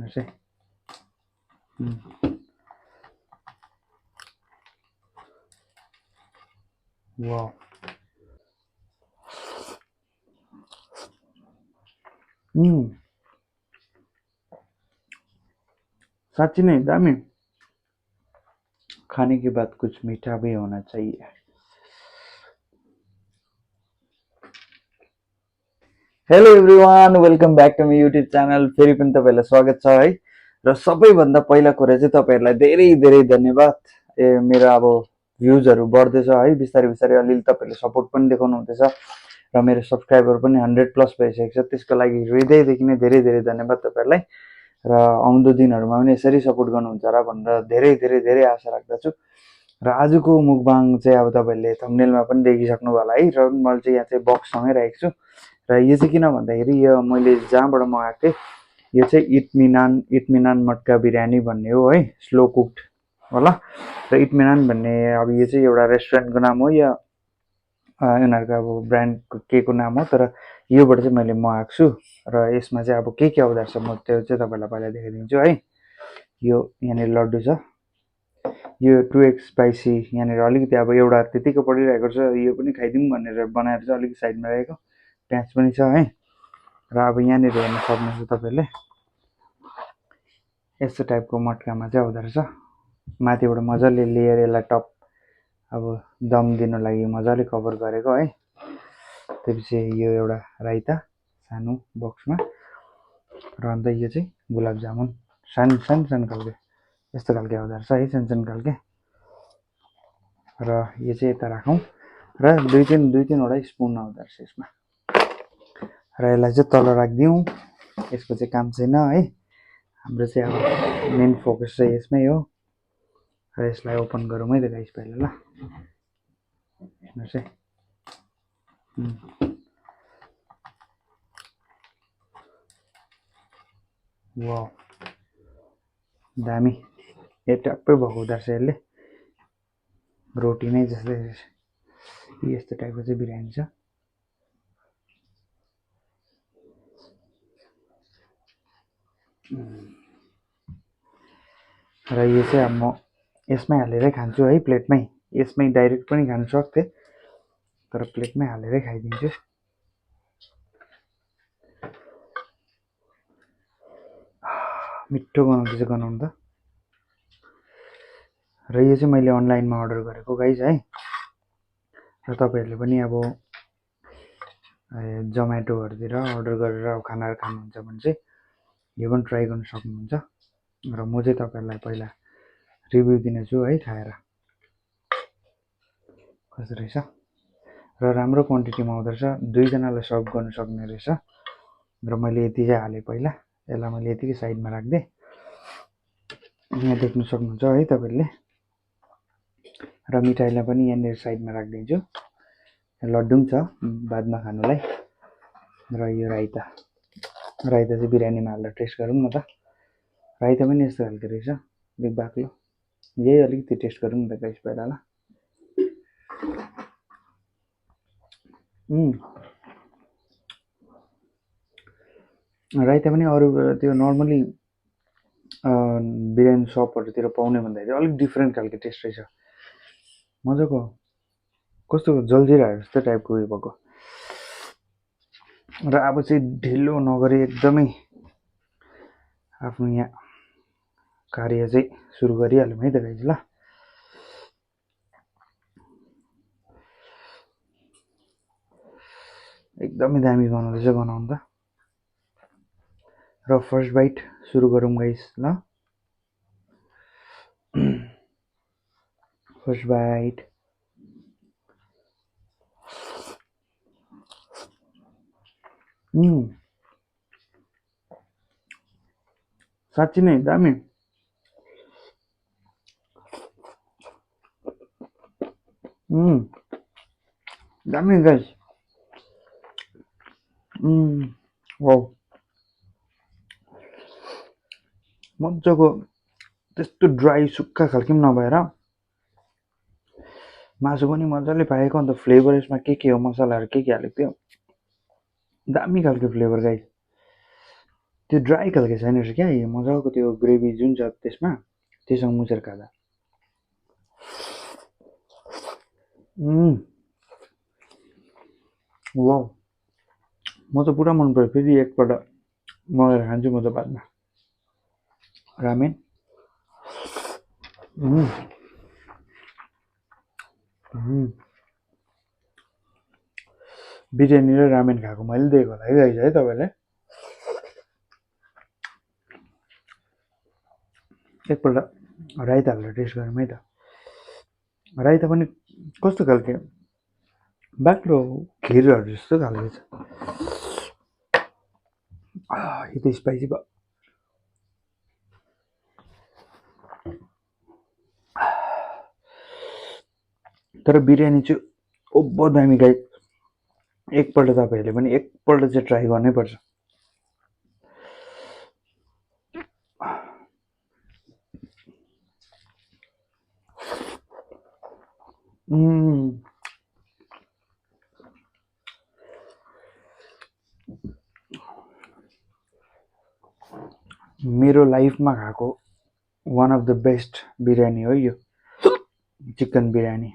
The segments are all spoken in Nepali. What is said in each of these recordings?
हेर्नुहोस् है। वाउ, साँच्ची नै दामी। खाने के बाद कुछ मीठा भी होना चाहिए। Hello everyone, welcome back to my YouTube channel. फेरि पनि तपाईँहरूलाई स्वागत छ है। र सबैभन्दा पहिला कुरा चाहिँ तपाईँहरूलाई धेरै धेरै धन्यवाद। मेरो अब भ्युजहरू बढ्दैछ है, बिस्तारै बिस्तारै अलिअलि तपाईँहरूले सपोर्ट पनि देखाउनु हुँदैछ र मेरो सब्सक्राइबर पनि 100+ भइसकेको छ। त्यसको लागि हृदयदेखि नै धेरै धेरै धन्यवाद तपाईँहरूलाई। र आउँदो दिनहरूमा पनि यसरी सपोर्ट गर्नुहुन्छ र भनेर धेरै धेरै धेरै आशा राख्दछु। र आजको मुकबाङ चाहिँ अब तपाईँहरूले थम्बनेलमा पनि देखिसक्नु होला है। र मैले चाहिँ यहाँ चाहिँ बक्ससँगै राखेको छु। र यो चाहिँ किन भन्दाखेरि यो मैले जहाँबाट मगाएको थिएँ, यो चाहिँ इत्मिनान मटका बिरयानी भन्ने हो है, स्लो कुक्ड होला। र इत्मिनान भन्ने अब यो चाहिँ एउटा रेस्टुरेन्टको नाम हो या उनीहरूको अब ब्रान्डको के को नाम हो, तर योबाट चाहिँ मैले मगाएको छु। र यसमा चाहिँ अब के आउँदो रहेछ म त्यो चाहिँ तपाईँलाई पहिला देखाइदिन्छु है। यो यहाँनिर लड्डु छ, यो 2x स्पाइसी यहाँनिर अलिकति अब एउटा त्यतिको पडिरहेको छ, यो पनि खाइदिउँ भनेर बनाएर चाहिँ अलिकति साइडमा राखेको। प्याज पनि छ है। र अब यहाँनिर हेर्न सक्नुहुन्छ तपाईँहरूले, यस्तो टाइपको मटकामा चाहिँ आउँदो रहेछ। माथिबाट मजाले लेयर यसलाई टप अब दम दिनु लागि मजाले कभर गरेको है। त्यसपछि यो एउटा राइता सानो बक्समा, र अन्त यो चाहिँ गुलाब जामुन सानो खालके, यस्तो खालके आउँदो रहेछ है, सानो खालके। र यो चाहिँ यता राखौँ। र दुई तिनवटा स्पुन आउँदो रहेछ यसमा। र यसलाई चाहिँ तल राखिदिउँ, यसको चाहिँ काम छैन है। हाम्रो चाहिँ अब मेन फोकस चाहिँ यसमै हो। र यसलाई ओपन गरौँ है त गाइस पहिला ल। हेर्नुहोस् है, वाउ दामी। यो ट्याप्पै भएको हुँदो रहेछ यसले, रोटी नै जस्तै यस्तो टाइपको चाहिँ बिरयानी छ। र यो चाहिँ अब म यसमै हालेरै खान्छु है, प्लेटमै। यसमै डाइरेक्ट पनि खानु सक्थेँ, तर प्लेटमै हालेरै खाइदिन्छु। मिठो बनाउँदैछ गनाउनु त। र यो चाहिँ मैले अनलाइनमा अर्डर गरेको गाइस है। र तपाईँहरूले पनि अब जोमेटोहरूतिर अर्डर गरेर अब खानाहरू खानुहुन्छ भने चाहिँ यो पनि ट्राई गर्न सक्नुहुन्छ। र म चाहिँ तपाईँहरूलाई पहिला रिभ्यू दिनेछु है खाएर कस्तो रहेछ। र राम्रो क्वान्टिटीमा आउँदो रहेछ, दुईजनालाई सर्भ गर्नु सक्ने रहेछ। र मैले यति चाहिँ हालेँ पहिला, यसलाई मैले यतिकै साइडमा राखिदिएँ। यहाँ देख्नु सक्नुहुन्छ है तपाईँहरूले। र मिठाईलाई पनि यहाँनिर साइडमा राखिदिन्छु, लड्डु पनि छ बादमा खानुलाई। र यो राइता चाहिँ बिरयानीमा हालेर टेस्ट गरौँ न त। राइता पनि यस्तो खालको रहेछ, अलिक बाक्लो। यही अलिकति टेस्ट गरौँ न त गाइस पहिला ल। राइता पनि अरू त्यो नर्मली बिरयानी सपहरूतिर पाउने भन्दाखेरि अलिक डिफ्रेन्ट खालको टेस्ट रहेछ, मजाको। कस्तो जल्जिरहेको जस्तो टाइपको उयो भएको। र अब चाहिँ ढिलो नगरी एकदमै आफ्नो यहाँ कार्य चाहिँ सुरु गरिहालौँ है त गाइस ल। एकदमै दामी बनाउँदैछ बनाउनु त। र फर्स्ट बाइट सुरु गरौँ गाइस ल। First bite. साँच्ची नै दामी। दामी गाइस। वाउ, मजाको त्यस्तो ड्राई सुक्खा खालको पनि नभएर मासु पनि मजाले पाएको। अन्त फ्लेभर यसमा के हो, मसलाहरू के हालेको थियो, दामी खालको फ्लेभर गाइस। त्यो ड्राई खालको छैन रहेछ क्या, मजाको त्यो ग्रेभी जुन छ त्यसमा त्योसँग मुछेर खाँदा। वाउ, म त पुरा मन पर्यो। फेरि एकपल्ट मगाएर खान्छु म त बादमा रामेन। बिरयानी र रामेन खाएको मैले दिएको होला है गाइस है तपाईँलाई। एकपल्ट राइता हालेर टेस्ट गरौँ है त। राइता पनि कस्तो खालके बाक्लो खिरहरू जस्तो खालको छ। यो त स्पाइसी भयो। तर बिरयानी चाहिँ ओभर दामी गाइस। एकपल्ट तपाईँहरूले पनि एकपल्ट चाहिँ ट्राई गर्नै पर्छ। मेरो लाइफमा खाएको one of the best biryani हो यो चिकन बिरयानी।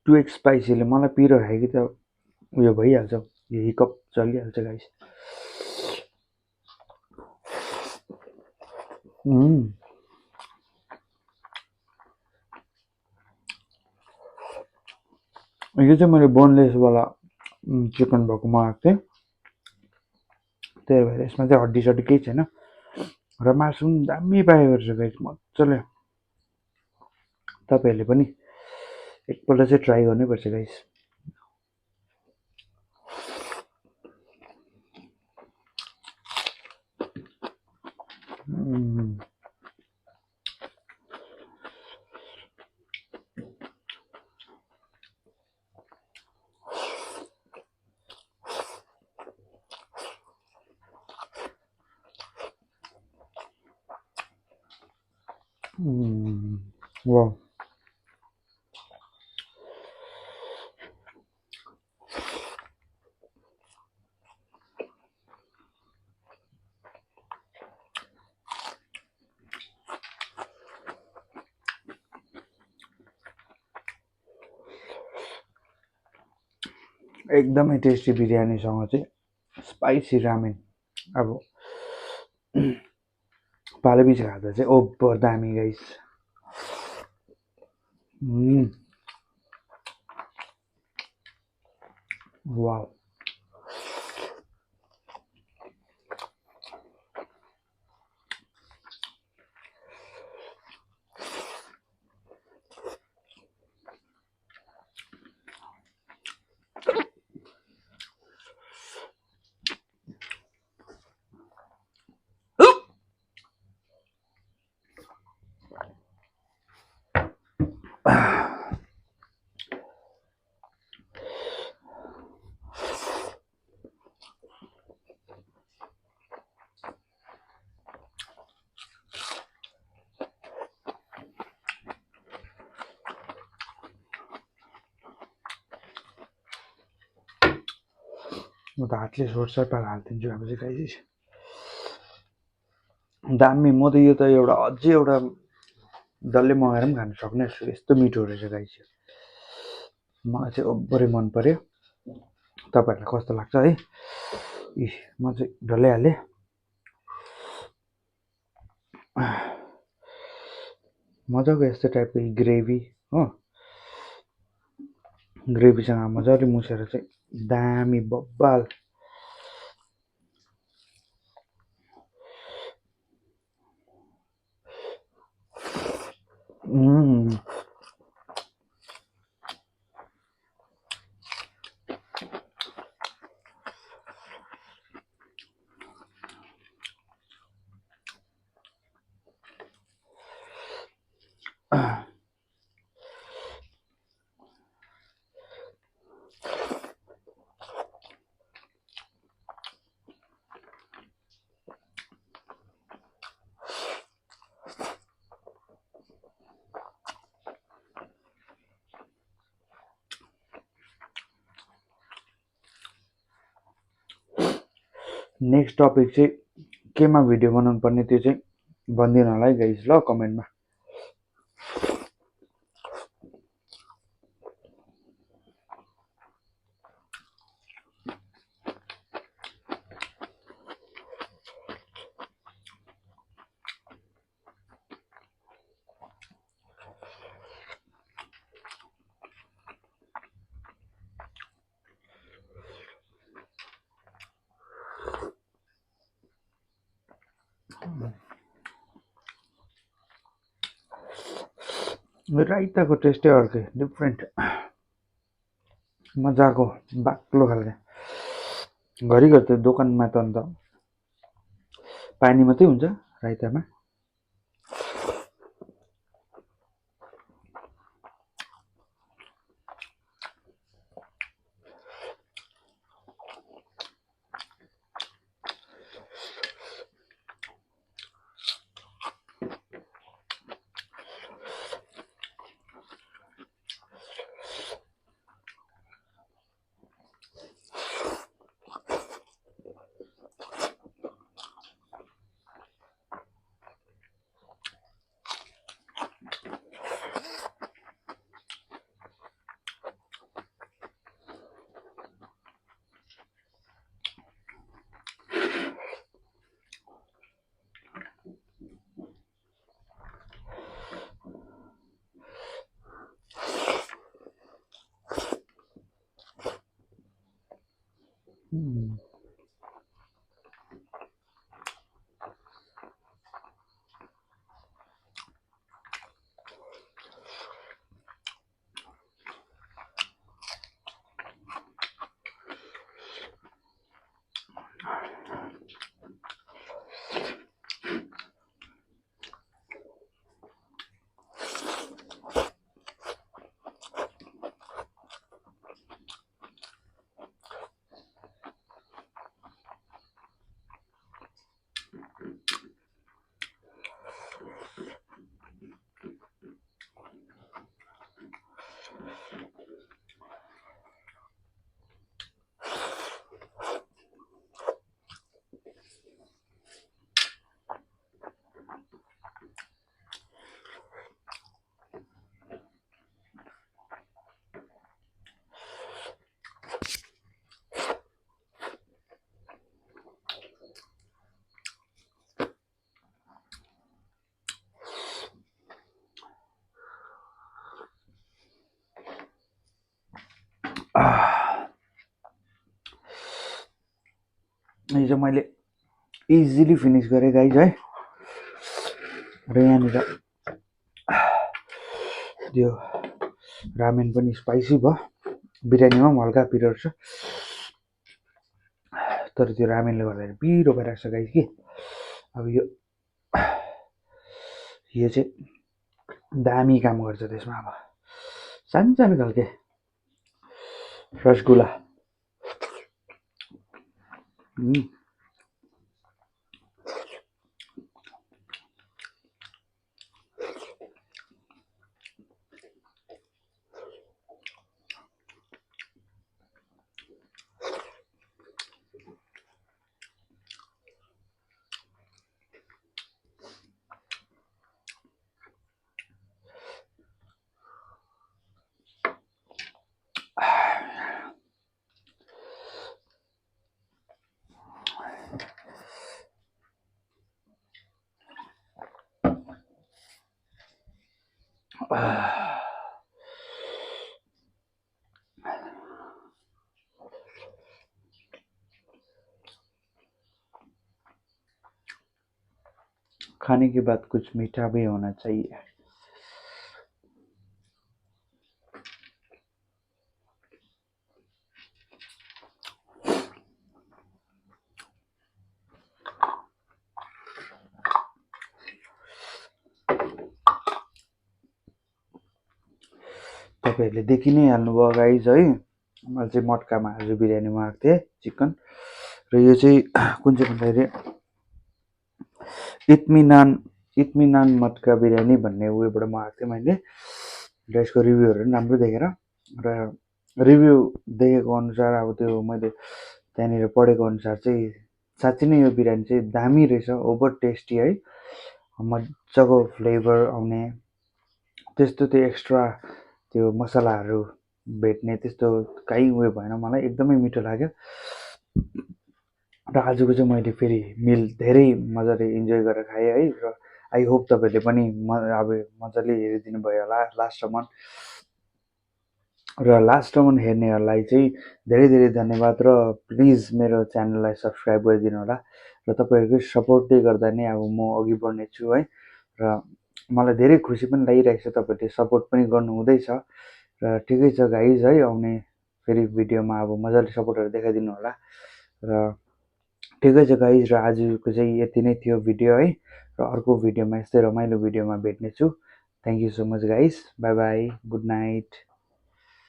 2x स्पाइसीले मलाई पिरो खायो कि त उयो भइहाल्छ, यो हिकअप चलिहाल्छ गाइस। यो चाहिँ मैले बोनलेसवाला चिकन भएको मगाएको थिएँ, त्यही भएर यसमा चाहिँ हड्डी सड्डी केही छैन र मासु पनि दामी पाएको रहेछ गाइस, मजाले। तपाईँहरूले पनि एकपल्ट चाहिँ ट्राई गर्नै पर्छ गाइस। वाह, एकदमै टेस्टी बिरयानीसँग चाहिँ स्पाइसी रामेन अब पालेपछि खाँदा चाहिँ ओभर दामी गाइस। वाह, म त हातले सोर्स पार हालिदिन्छु अब चाहिँ गाइस। दामी। म त यो त एउटा अझै एउटा डल्लै मगाएर पनि खान सक्ने छु, यस्तो मिठो रहेछ गाइस। मलाई चाहिँ ओभरै मन पर्यो। तपाईँहरूलाई कस्तो लाग्छ है? म चाहिँ डल्लै हालेँ। मजाको यस्तो टाइपको ग्रेभी हो, ग्रेभीसँग मजाले मुछेर चाहिँ दामी बब्बाल। नेक्स्ट टपिक चाहिँ केमा भिडियो बनाउनु पर्ने त्यो चाहिँ भनिदिनु होला है गाइस ल कमेन्टमा। राइताको टेस्टै अर्कै डिफ्रेन्ट मजाको बाक्लो खालको। घरिघरि त्यो दोकानमा त अन्त पानी मात्रै हुन्छ राइतामा। हिजो मैले इजिली फिनिस गरेँ गाइज है। र यहाँनिर त्यो रामेन पनि स्पाइसी भयो, बिरयानीमा पनि हल्का पिरो छ, तर त्यो रामेनले गर्दाखेरि पिरो भइरहेको छ गाइज कि। अब यो चाहिँ दामी काम गर्छ त्यसमा। अब सानो सानो खालके रसगुल्ला खाने के बाद कुछ मीठा भी होना चाहिए। तपाईँहरूले देखि नै हाल्नुभयो गाइज है, मैले चाहिँ मटकामा आज बिरयानी मगाएको थिएँ चिकन। र यो चाहिँ कुन चाहिँ भन्दाखेरि इत्मिनान मटका बिरयानी भन्ने उयोबाट मगाएको थिएँ मैले। र यसको रिभ्यूहरू पनि राम्रो देखेर, र रिभ्यू देखेको अनुसार अब त्यो मैले त्यहाँनिर पढेको अनुसार चाहिँ साँच्चै नै यो बिरयानी चाहिँ दामी रहेछ, ओभर टेस्टी है, मजाको फ्लेभर आउने, त्यस्तो त्यो एक्स्ट्रा त्यो मसलाहरू भेट्ने त्यस्तो काहीँ उयो भएन, मलाई एकदमै मिठो लाग्यो। र आजको चाहिँ मैले फेरि मिल धेरै मजाले इन्जोय गरेर खाएँ है। र आई होप तपाईँहरूले पनि अब मजाले हेरिदिनु भयो होला लास्टसम्म। र लास्टसम्म हेर्नेहरूलाई चाहिँ धेरै धेरै धन्यवाद, र प्लिज मेरो च्यानललाई सब्सक्राइब गरिदिनु होला। र तपाईँहरूकै सपोर्टले गर्दा नै अब म अघि बढ्ने छु है। र मलाई धेरै खुसी पनि लागिरहेको छ, तपाईँहरूले सपोर्ट पनि गर्नु हुँदैछ। र ठिकै छ गाइज है, आउने फेरि भिडियोमा अब मजाले सपोर्टहरू देखाइदिनु होला। र ठिकै छ गाइज, र आजको चाहिँ यति नै थियो भिडियो है। र अर्को भिडियोमा यस्तै रमाइलो भिडियोमा भेट्नेछु। Thank you so much guys, bye bye, good night.